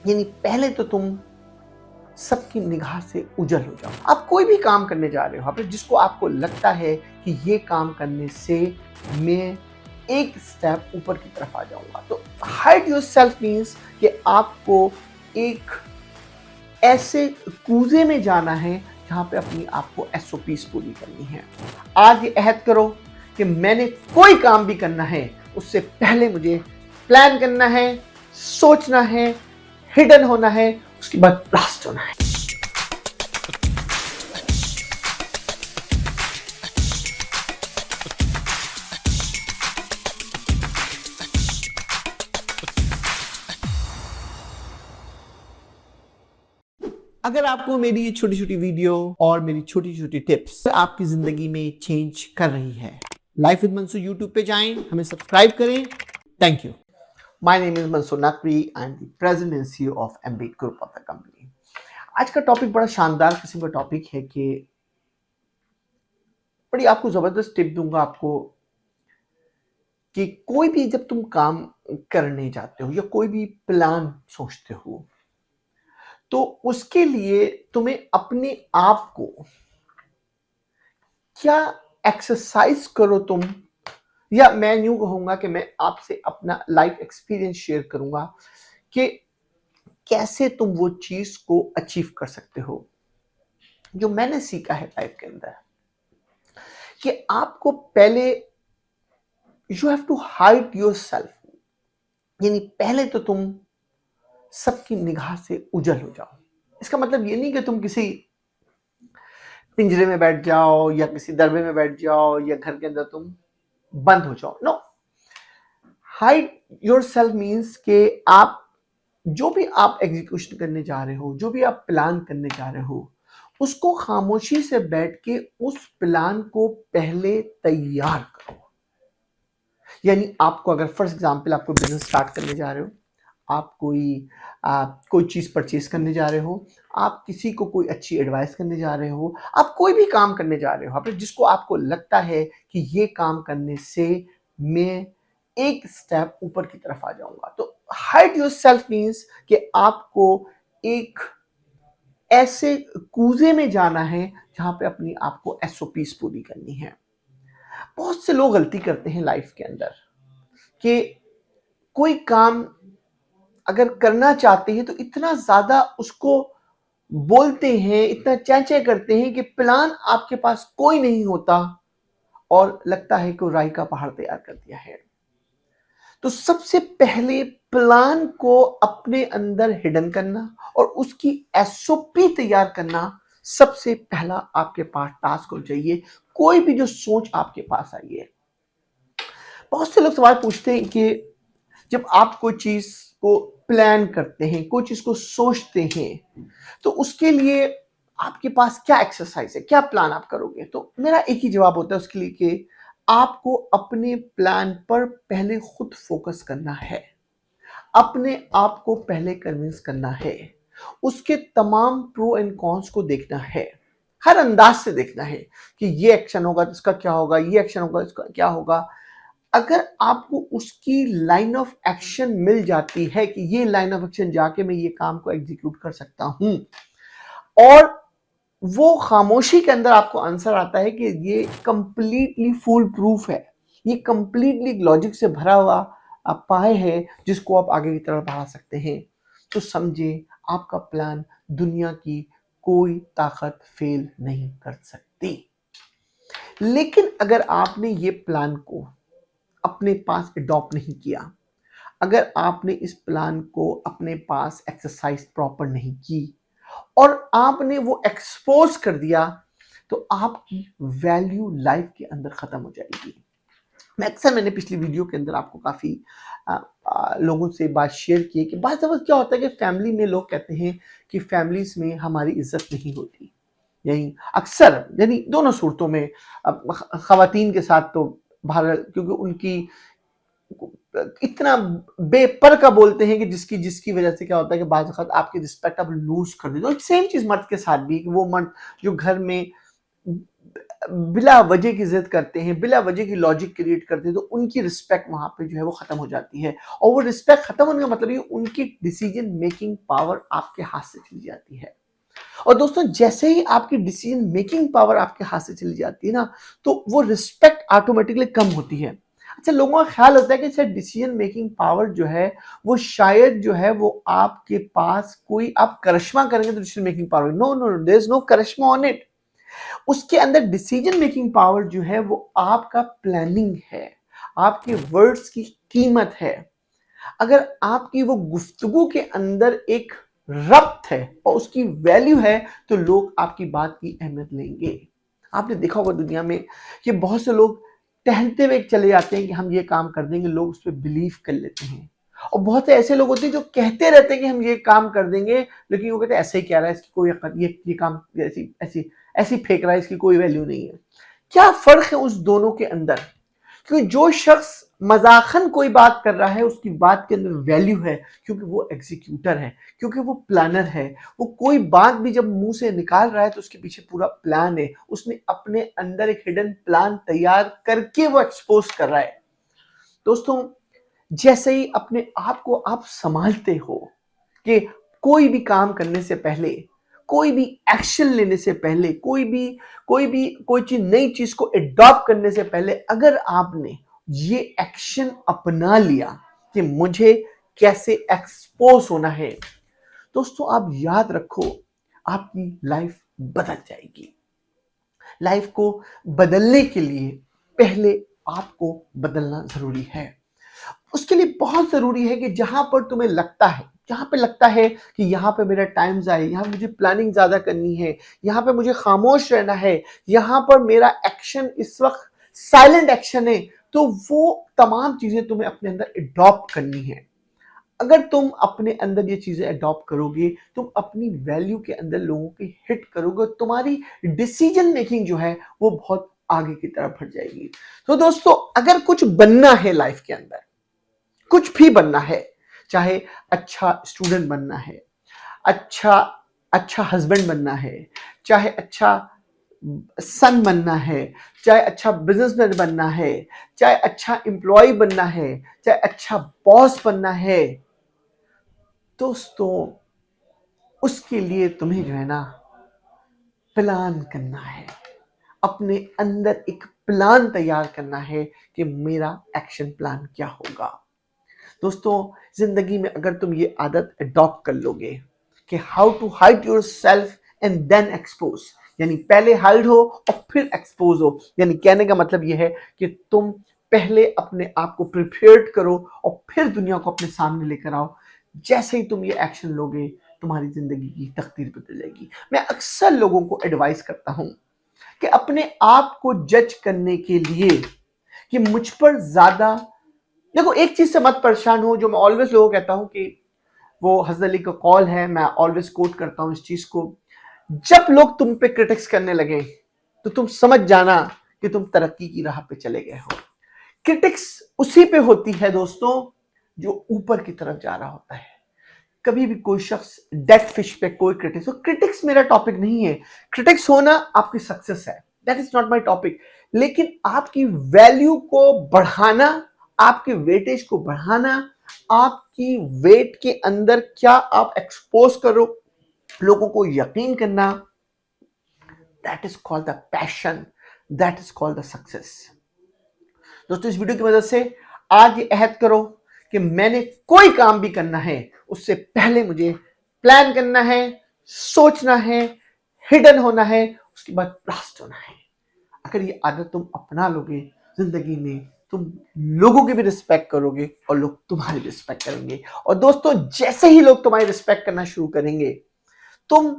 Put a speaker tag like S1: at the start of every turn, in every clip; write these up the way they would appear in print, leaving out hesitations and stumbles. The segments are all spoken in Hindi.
S1: यानी पहले तो तुम सबकी निगाह से उजल हो जाओ। आप कोई भी काम करने जा रहे हो, आप जिसको आपको लगता है कि ये काम करने से मैं एक स्टेप ऊपर की तरफ आ जाऊंगा, तो हाइड योरसेल्फ मींस कि आपको एक ऐसे कूजे में जाना है जहां पे अपनी आपको एसओपीस पूरी करनी है। आज ये अहद करो कि मैंने कोई काम भी करना है उससे पहले मुझे प्लान करना है, सोचना है, हिडन होना है, उसके बाद ब्लास्ट होना है। अगर आपको मेरी ये छोटी छोटी वीडियो और मेरी छोटी छोटी टिप्स आपकी जिंदगी में चेंज कर रही है, लाइफ विद मंसूर यूट्यूब पे जाएं, हमें सब्सक्राइब करें। Thank you. My name is Mansoor Naqvi, I am the president and CEO of Embed group of the company. आज का टॉपिक बड़ा शानदार किस्म का टॉपिक है कि बड़ी आपको जबरदस्त टिप दूंगा आपको कि कोई भी जब तुम काम करने जाते हो या कोई भी प्लान सोचते हो, तो उसके लिए तुम्हें अपने आप को क्या एक्सरसाइज करो तुम, या मैं यूं कहूंगा कि मैं आपसे अपना लाइफ एक्सपीरियंस शेयर करूंगा कि कैसे तुम वो चीज को अचीव कर सकते हो। जो मैंने सीखा है लाइफ के अंदर कि आपको पहले you have to hide yourself, यानी पहले तो तुम सबकी निगाह से उजल हो जाओ। इसका मतलब ये नहीं कि तुम किसी पिंजरे में बैठ जाओ या किसी दरबे में बैठ जाओ या घर के अंदर तुम बंद हो जाओ। No, hide yourself means कि आप जो भी आप एग्जीक्यूशन करने जा रहे हो, जो भी आप प्लान करने जा रहे हो, उसको खामोशी से बैठ के उस प्लान को पहले तैयार करो। यानी आपको अगर फॉर एग्जांपल आपको बिजनेस स्टार्ट करने जा रहे हो, आप कोई चीज परचेज करने जा रहे हो, आप किसी को कोई अच्छी एडवाइस करने जा रहे हो, आप कोई भी काम करने जा रहे हो, आप जिसको आपको लगता है कि ये काम करने से मैं एक स्टेप ऊपर की तरफ आ जाऊंगा, तो हाइड योर सेल्फ मीन्स कि आपको एक ऐसे कूजे में जाना है जहां पे अपनी आपको एसओपीस पूरी करनी है। बहुत से लोग गलती करते हैं लाइफ के अंदर कि कोई काम अगर करना चाहते हैं तो इतना ज्यादा उसको बोलते हैं, इतना चैं करते हैं कि प्लान आपके पास कोई नहीं होता और लगता है कि राई का पहाड़ तैयार कर दिया है। तो सबसे पहले प्लान को अपने अंदर हिडन करना और उसकी एसओपी तैयार करना सबसे पहला आपके पास टास्क हो चाहिए। कोई भी जो सोच आपके पास आई है, बहुत से लोग सवाल पूछते हैं कि जब आप कोई चीज को प्लान करते हैं, कोई चीज को सोचते हैं, तो उसके लिए आपके पास क्या एक्सरसाइज है, क्या प्लान आप करोगे? तो मेरा एक ही जवाब होता है उसके लिए कि आपको अपने प्लान पर पहले खुद फोकस करना है, अपने आप को पहले कन्विंस करना है, उसके तमाम प्रो एंड कॉन्स को देखना है, हर अंदाज से देखना है कि ये एक्शन होगा तो इसका क्या होगा, ये एक्शन होगा इसका क्या होगा। अगर आपको उसकी लाइन ऑफ एक्शन मिल जाती है कि ये लाइन ऑफ एक्शन जाके मैं ये काम को एग्जीक्यूट कर सकता हूं, और वो खामोशी के अंदर आपको आंसर आता है कि ये कंप्लीटली फुल प्रूफ है, ये कंप्लीटली लॉजिक से भरा हुआ आप पाए हैं जिसको आप आगे की तरफ बढ़ा सकते हैं, तो समझे आपका प्लान दुनिया की कोई ताकत फेल नहीं कर सकती। लेकिन अगर आपने ये प्लान को अपने पास अडॉप्ट नहीं किया, अगर आपने इस प्लान को अपने पास एक्सरसाइज प्रॉपर नहीं की और आपने वो एक्सपोज कर दिया, तो आपकी वैल्यू लाइफ के अंदर खत्म हो जाएगी। मैंने पिछली वीडियो के अंदर आपको काफी लोगों से बात शेयर की कि बात समझ क्या होता है कि फैमिली में लोग कहते हैं कि फैमिलीज में हमारी इज्जत नहीं होती। यही अक्सर यानी दोनों सूरतों में, खवातीन के साथ तो भारत, क्योंकि उनकी इतना बेपर का बोलते हैं कि जिसकी जिसकी वजह से क्या होता है कि बाज़ वक़्त आपकी रिस्पेक्ट आप लूज कर देते हो। सेम चीज मर्द के साथ भी, कि वो मर्द जो घर में बिला वजह की जिद करते हैं, बिला वजह की लॉजिक क्रिएट करते हैं, तो उनकी रिस्पेक्ट वहां पे जो है वो खत्म हो जाती है। और वो रिस्पेक्ट खत्म होने का मतलब ये उनकी डिसीजन मेकिंग पावर आपके हाथ से चली जाती है। और दोस्तों जैसे ही आपकी डिसीजन मेकिंग पावर आपके हाथ से चली जाती है ना, तो वो रिस्पेक्ट ऑटोमेटिकली कम होती है। अच्छा, लोगों का ख्याल होता है कि शायद डिसीजन मेकिंग पावर जो है वो शायद जो है वो आपके पास कोई आप करिश्मा करेंगे तो decision making power. No no, there is no करिश्मा ऑन इट। उसके अंदर डिसीजन मेकिंग पावर जो है वो आपका प्लानिंग है, आपके वर्ड्स की कीमत है। अगर आपकी वो गुफ्तगू के अंदर एक रब्त है और उसकी वैल्यू है, तो लोग आपकी बात की अहमियत लेंगे। आपने देखा होगा दुनिया में कि बहुत से लोग टहलते हुए चले जाते हैं कि हम ये काम कर देंगे, लोग उस पर बिलीव कर लेते हैं। और बहुत से ऐसे लोग होते हैं जो कहते रहते हैं कि हम ये काम कर देंगे, लेकिन वो कहते हैं ऐसे ही कह रहा है, इसकी कोई ये काम ऐसी ऐसी ऐसी फेंक रहा है, इसकी कोई वैल्यू नहीं है। क्या फर्क है उस दोनों के अंदर? क्योंकि जो शख्स मजाखन कोई बात कर रहा है उसकी बात के अंदर वैल्यू है, क्योंकि वो एग्जीक्यूटर है, क्योंकि वो प्लानर है। वो कोई बात भी जब मुंह से निकाल रहा है तो उसके पीछे पूरा प्लान है, उसने अपने अंदर एक हिडन प्लान तैयार करके वो एक्सपोज कर रहा है। दोस्तों जैसे ही अपने आप को आप संभालते हो कि कोई भी काम करने से पहले, कोई भी एक्शन लेने से पहले, कोई चीज नई चीज को एडॉप्ट करने से पहले अगर आपने ये एक्शन अपना लिया कि मुझे कैसे एक्सपोज होना है, दोस्तों आप याद रखो आपकी लाइफ बदल जाएगी। लाइफ को बदलने के लिए पहले आपको बदलना जरूरी है। उसके लिए बहुत जरूरी है कि जहां पर तुम्हें लगता है, जहां पे लगता है कि यहाँ पे मेरा टाइम जाए, यहाँ मुझे प्लानिंग ज्यादा करनी है, यहाँ पे मुझे खामोश रहना है, यहाँ पर मेरा एक्शन इस वक्त साइलेंट एक्शन है, तो वो तमाम चीजें तुम्हें अपने अंदर अडॉप्ट करनी है। अगर तुम अपने अंदर ये चीजें अडॉप्ट करोगे, तुम अपनी वैल्यू के अंदर लोगों की हिट करोगे, तुम्हारी डिसीजन मेकिंग जो है वो बहुत आगे की तरफ बढ़ जाएगी। तो दोस्तों अगर कुछ बनना है लाइफ के अंदर, कुछ भी बनना है, चाहे अच्छा स्टूडेंट बनना है, अच्छा अच्छा हस्बैंड बनना है, चाहे अच्छा सन बनना है, चाहे अच्छा बिजनेसमैन बनना है, चाहे अच्छा एम्प्लॉय बनना है, चाहे अच्छा बॉस बनना है, दोस्तों उसके लिए तुम्हें जो है ना प्लान करना है। अपने अंदर एक प्लान तैयार करना है कि मेरा एक्शन प्लान क्या होगा। दोस्तों जिंदगी में अगर तुम ये आदत अडॉप्ट कर लोगे कि how to hide yourself and then expose, यानी पहले हाइड हो और फिर एक्सपोज हो, यानी कहने का मतलब ये है कि तुम पहले अपने आप को प्रिपेयर्ड करो और फिर दुनिया को अपने सामने लेकर आओ। जैसे ही तुम ये एक्शन लोगे तुम्हारी जिंदगी की तकदीर बदल जाएगी। मैं अक्सर लोगों को एडवाइस करता हूं कि अपने आप को जज करने के लिए कि मुझ पर ज्यादा, देखो एक चीज से मत परेशान हो, जो मैं ऑलवेज लोगों को कहता हूं कि वो हज़रत अली का कॉल है, मैं ऑलवेज कोट करता हूं इस चीज को, जब लोग तुम पे क्रिटिक्स करने लगे तो तुम समझ जाना कि तुम तरक्की की राह पे चले गए हो। क्रिटिक्स उसी पे होती है दोस्तों जो ऊपर की तरफ जा रहा होता है। कभी भी कोई शख्स डेड फिश पे कोई क्रिटिक्स, तो क्रिटिक्स मेरा टॉपिक नहीं है। क्रिटिक्स होना आपकी सक्सेस है, that is not my topic. लेकिन आपकी वैल्यू को बढ़ाना, आपके वेटेज को बढ़ाना, आपकी वेट के अंदर क्या आप एक्सपोज करो, लोगों को यकीन करना, that is called the passion, that is called the success. दोस्तों इस वीडियो की मदद से आज ये अहद करो कि मैंने कोई काम भी करना है उससे पहले मुझे प्लान करना है, सोचना है, हिडन होना है, उसके बाद ब्लास्ट होना है। अगर ये आदत तुम अपना लोगे जिंदगी में, तुम लोगों की भी रिस्पेक्ट करोगे और लोग तुम्हारी रिस्पेक्ट करेंगे। और दोस्तों जैसे ही लोग तुम्हारी रिस्पेक्ट करना शुरू करेंगे, तुम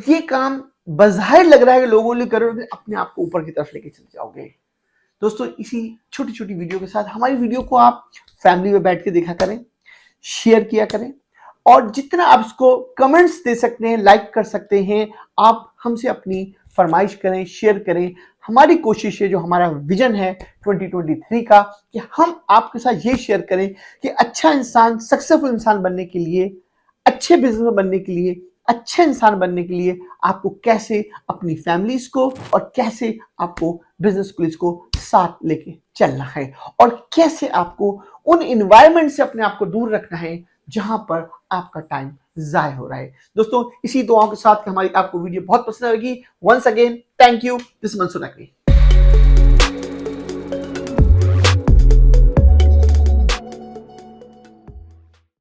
S1: ये काम बज़ाहिर लग रहा है कि लोगों ने करोगे, अपने आप को ऊपर की तरफ लेके चले जाओगे। दोस्तों इसी छोटी छोटी वीडियो के साथ हमारी वीडियो को आप फैमिली में बैठ के देखा करें, शेयर किया करें, और जितना आप इसको कमेंट्स दे सकते हैं, लाइक कर सकते हैं, आप हमसे अपनी फरमाइश करें, शेयर करें। हमारी कोशिश है, जो हमारा विजन है 2023 का, कि हम आपके साथ ये शेयर करें कि अच्छा इंसान, सक्सेसफुल इंसान बनने के लिए, अच्छे बिजनेस बनने के लिए अच्छे इंसान बनने के लिए आपको कैसे अपनी फैमिलीज को और कैसे आपको बिजनेस स्किल्स को साथ लेके चलना है और कैसे आपको उन इन्वायरमेंट से अपने आप को दूर रखना है जहां पर आपका टाइम जाय हो रहा है। दोस्तों, इसी दुआओं के साथ हमारी आपको वीडियो बहुत पसंद आएगी। Once again thank you, this Mansoor Naqvi.